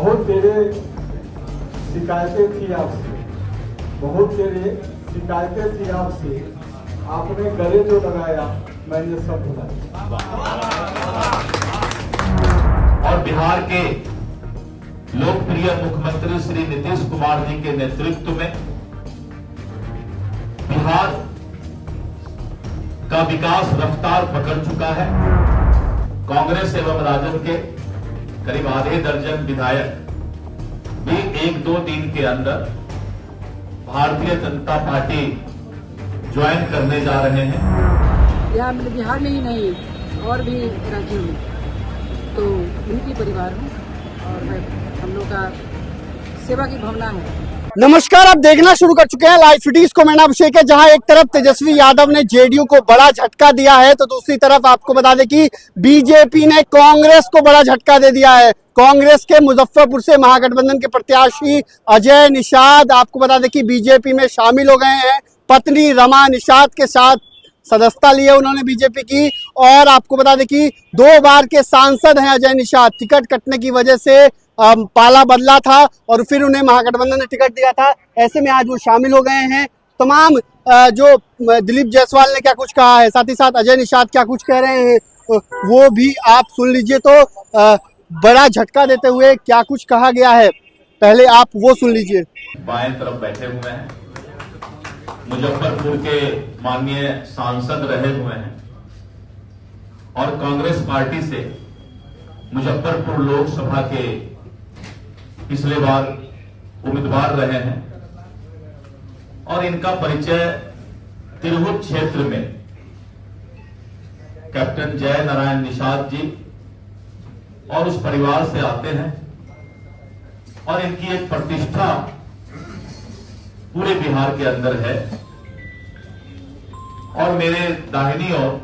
बहुत तेरे शिकायतें थी आपसे, बहुत तेरे शिकायतें थी आपसे, आपने गले जो लगाया मैंने सब भुलाया। और बिहार के लोकप्रिय मुख्यमंत्री श्री नीतीश कुमार जी के नेतृत्व में बिहार का विकास रफ्तार पकड़ चुका है। कांग्रेस एवं राजद के करीब आधे दर्जन विधायक भी 1-2 दिन के अंदर भारतीय जनता पार्टी ज्वाइन करने जा रहे हैं। यहाँ बिहार में ही नहीं और भी राज्यों में, तो उनकी परिवार हूँ और मैं हम लोग का सेवा की भावना है। नमस्कार, आप देखना शुरू कर चुके हैं लाइव सिटीज को। मैं अभिषेक है। जहां एक तरफ तेजस्वी यादव ने जेडीयू को बड़ा झटका दिया है, तो दूसरी तरफ आपको बता दें कि बीजेपी ने कांग्रेस को बड़ा झटका दे दिया है। कांग्रेस के मुजफ्फरपुर से महागठबंधन के प्रत्याशी अजय निषाद आपको बता दें कि बीजेपी में शामिल हो गए हैं। पत्नी रमा निषाद के साथ सदस्यता ली है उन्होंने बीजेपी की। और आपको बता दें कि 2 बार के सांसद हैं अजय निषाद। टिकट कटने की वजह से पाला बदला था और फिर उन्हें महागठबंधन ने टिकट दिया था। ऐसे में आज वो शामिल हो गए हैं। तमाम जो दिलीप जायसवाल ने क्या कुछ कहा है, साथ ही साथ अजय निषाद क्या कुछ कह रहे हैं, वो भी आप सुन लीजिए। तो बड़ा झटका देते हुए क्या कुछ कहा गया है, पहले आप वो सुन लीजिए। बाएं तरफ बैठे हुए हैं, मुजफ्फरपुर के माननीय सांसद रहे हुए हैं और कांग्रेस पार्टी से मुजफ्फरपुर लोकसभा के पिछले बार उम्मीदवार रहे हैं और इनका परिचय तिरहुत क्षेत्र में कैप्टन जय नारायण निषाद जी और उस परिवार से आते हैं और इनकी एक प्रतिष्ठा पूरे बिहार के अंदर है। और मेरे दाहिनी ओर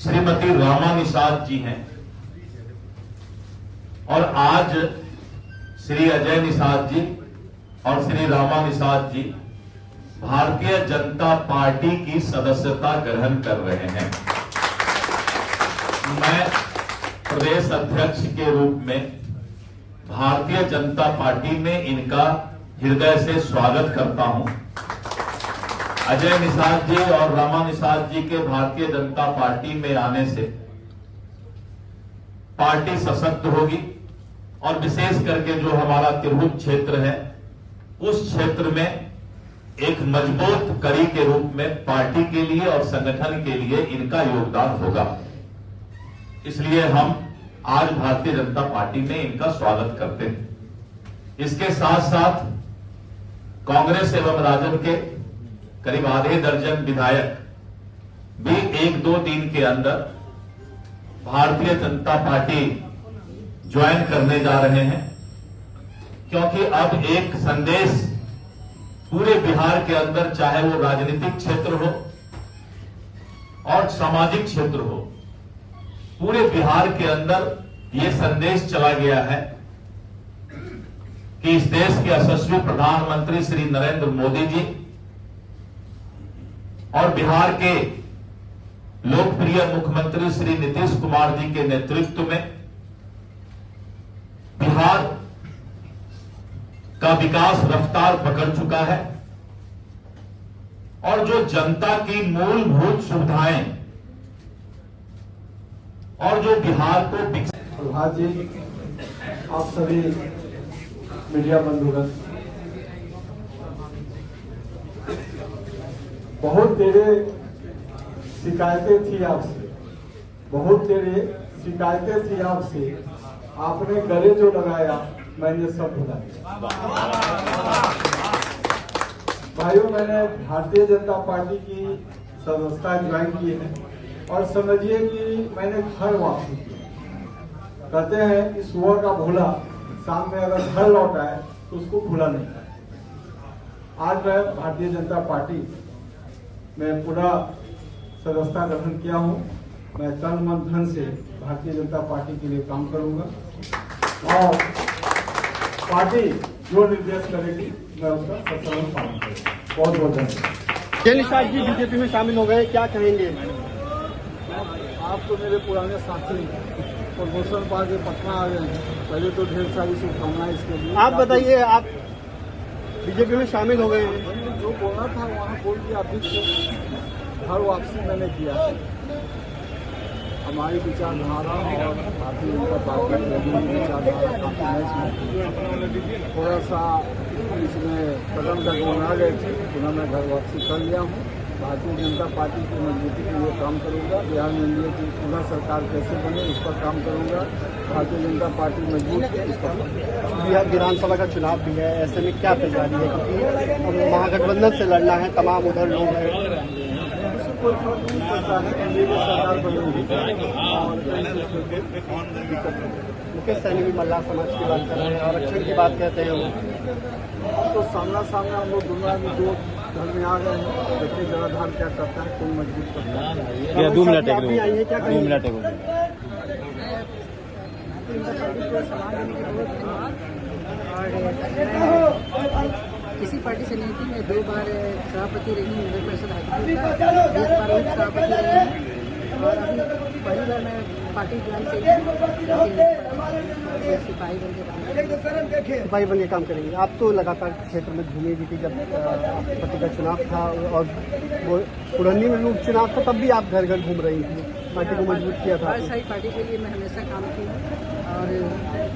श्रीमती रमा निषाद जी हैं और आज श्री अजय निषाद जी और श्री रमा निषाद जी भारतीय जनता पार्टी की सदस्यता ग्रहण कर रहे हैं। मैं प्रदेश अध्यक्ष के रूप में भारतीय जनता पार्टी में इनका हृदय से स्वागत करता हूं। अजय निषाद जी और रमा निषाद जी के भारतीय जनता पार्टी में आने से पार्टी सशक्त होगी और विशेष करके जो हमारा तिरहुत क्षेत्र है उस क्षेत्र में एक मजबूत कड़ी के रूप में पार्टी के लिए और संगठन के लिए इनका योगदान होगा। इसलिए हम आज भारतीय जनता पार्टी में इनका स्वागत करते हैं। इसके साथ साथ कांग्रेस एवं राजद के करीब आधे दर्जन विधायक भी 1-2 दिन के अंदर भारतीय जनता पार्टी ज्वाइन करने जा रहे हैं, क्योंकि अब एक संदेश पूरे बिहार के अंदर, चाहे वो राजनीतिक क्षेत्र हो और सामाजिक क्षेत्र हो, पूरे बिहार के अंदर ये संदेश चला गया है कि इस देश के यशस्वी प्रधानमंत्री श्री नरेंद्र मोदी जी और बिहार के लोकप्रिय मुख्यमंत्री श्री नीतीश कुमार जी के नेतृत्व में बिहार का विकास रफ्तार पकड़ चुका है और जो जनता की मूलभूत सुविधाएं और जो बिहार को प्रभात जी, आप सभी मीडिया बंधुगण, बहुत तेरे शिकायतें थी आपसे, बहुत तेरे शिकायतें थी आपसे, आपने गले जो लगाया मैंने सब भुलाया। भाइयों, मैंने भारतीय जनता पार्टी की सदस्यता ज्वाइन की है और समझिए कि मैंने घर वापसी की। कहते हैं कि सुअर का भूला शाम में अगर घर लौट आए तो उसको भूला नहीं है। आज मैं भारतीय जनता पार्टी में पूरा सदस्यता ग्रहण किया हूं। मैं तन मन धन से भारतीय जनता पार्टी के लिए काम करूंगा और पार्टी जो निर्देश करेगी मैं उसका सत्संग पालन करूंगा। बहुत बहुत धन्यवाद। अजय निषाद जी बीजेपी में शामिल हो गए, क्या कहेंगे? आप तो मेरे पुराने साथी प्रमोशन पा के पटना आ गए हैं। पहले तो ढेर सारी शुभकामनाएं इसके लिए। आप बताइए, आप बीजेपी में शामिल हो गए हैं। मैंने जो बोला था वहाँ बोल दिया। अभी घर वापसी मैंने किया है। हमारी विचारधारा और भारतीय जनता पार्टी की विचारधारा काफी मैच में थोड़ा सा इसमें कदम डगमगा गए थे। पुनः मैं घर वापसी कर लिया हूँ। भारतीय जनता पार्टी की मजबूती के लिए काम करूंगा। बिहार में एनडीए की पुनः सरकार कैसे बने इस पर काम करूंगा। भारतीय जनता पार्टी मजबूत है, इस पर बिहार विधानसभा का चुनाव भी है, ऐसे में क्या तैयारी है? क्योंकि अब महागठबंधन से लड़ना है, तमाम उधर लोग हैं। उससे कोई फर्क नहीं पड़ता है। एनडीए की सरकार बनेगी और दिक्कत नहीं। मुकेश सहनी भी मल्लाह समाज की बात कर रहे हैं, आरक्षण की बात कहते हैं वो। तो सामना सामना हम लोग दोनों आदमी दो घर में आ गए हैं। देखिए जनाधार क्या करता है, कौन मजबूत करता है। क्या 2 मिनट आप भी आइए, क्या 2 मिनट है। सलाह देने के बहुत धन्यवाद। और किसी पार्टी से नहीं थी। मैं 2 बार सभापति रही हूँ नगर परिषद हाईकोर्ट का, 1 बार उप सभापति रही हूँ और अभी पहली बार मैं पार्टी ज्वाइन की। सिपाही बन के सिपाही बन के काम करेंगे। आप तो लगातार क्षेत्र में घूमी भी थी जब पति का चुनाव था और वो पुरंदी में भी उपचुनाव था, तब भी आप घर घर घूम रही थी, पार्टी को मजबूत किया था। हर सारी पार्टी के लिए मैं हमेशा काम की हूँ। और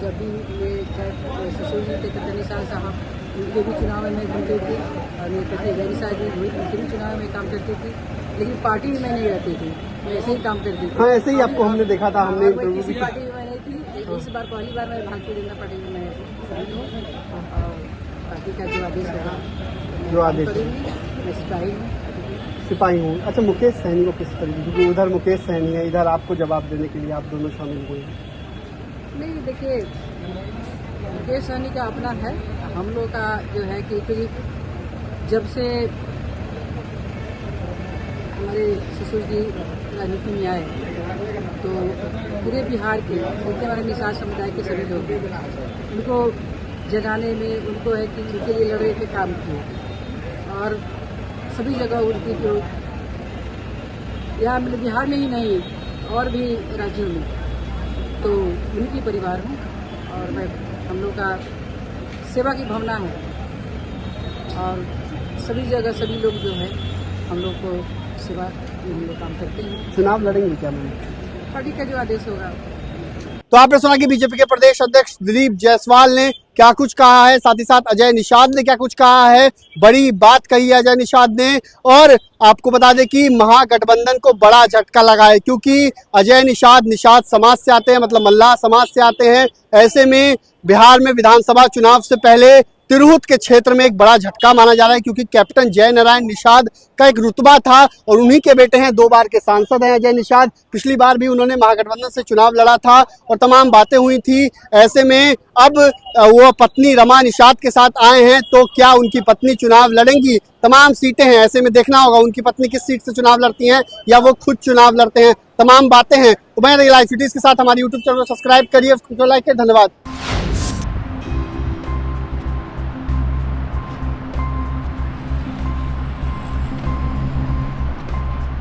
जब भी ये चाहे ससुर जी थे कतनी साहब, उनके भी चुनाव में मैं घूमती थी और ये पति जैसा जी हुई, उनके भी चुनाव में काम करती थी। लेकिन पार्टी में मैं नहीं रहती थी, मैं ऐसे ही काम करती थी। हाँ, ऐसे ही आपको हमने देखा था, हमने इंटरव्यू भी किसी पार्टी में मैं नहीं थी। इस बार पहली बार मैं भारतीय जनता पार्टी में मैं शामिल हूँ और पार्टी का जो आदेश होगा जो आदेश मैं सिपाही हूँ। सिपाही हूँ। अच्छा, मुकेश सहनी को किस तरीके, क्योंकि उधर मुकेश सहनी है, इधर आपको जवाब देने के लिए आप दोनों शामिल हुए हैं। नहीं, देखिए मुकेश सहनी का अपना है। हम लोग का जो है कि जब से हमारे ससुर जी राजनीति में आए तो पूरे बिहार के जितने हमारे निषाद समुदाय के सभी लोग उनको जगाने में, उनको है कि उनके लिए लड़े के काम किए और सभी जगह उनकी जो यहाँ मतलब बिहार में ही नहीं और भी राज्यों में तो उनकी परिवार हूँ और मैं हम लोग का सेवा की भावना है और सभी जगह सभी लोग जो है हम लोग को सेवा हम लोग काम करते हैं। चुनाव लड़ेंगे क्या मैम? पार्टी का जो आदेश होगा। तो आपने सुना कि बीजेपी के प्रदेश अध्यक्ष दिलीप जायसवाल ने क्या कुछ कहा है, साथ ही साथ अजय निषाद ने क्या कुछ कहा है। बड़ी बात कही है अजय निषाद ने। और आपको बता दें कि महागठबंधन को बड़ा झटका लगा है, क्योंकि अजय निषाद समाज से आते हैं, मतलब मल्लाह समाज से आते हैं। ऐसे में बिहार में विधानसभा चुनाव से पहले तिरहुत के क्षेत्र में एक बड़ा झटका माना जा रहा है, क्योंकि कैप्टन जय नारायण निषाद का एक रुतबा था और उन्हीं के बेटे हैं, 2 बार के सांसद हैं अजय निषाद। पिछली बार भी उन्होंने महागठबंधन से चुनाव लड़ा था और तमाम बातें हुई थी। ऐसे में अब वो पत्नी रमा निषाद के साथ आए हैं, तो क्या उनकी पत्नी चुनाव लड़ेंगी? तमाम सीटें हैं, ऐसे में देखना होगा उनकी पत्नी किस सीट से चुनाव लड़ती हैं या वो खुद चुनाव लड़ते हैं। तमाम बातें हैं। तो मैं लाइव सिटीज के साथ हमारी यूट्यूब चैनल को सब्सक्राइब करिए, लाइक करिए। धन्यवाद।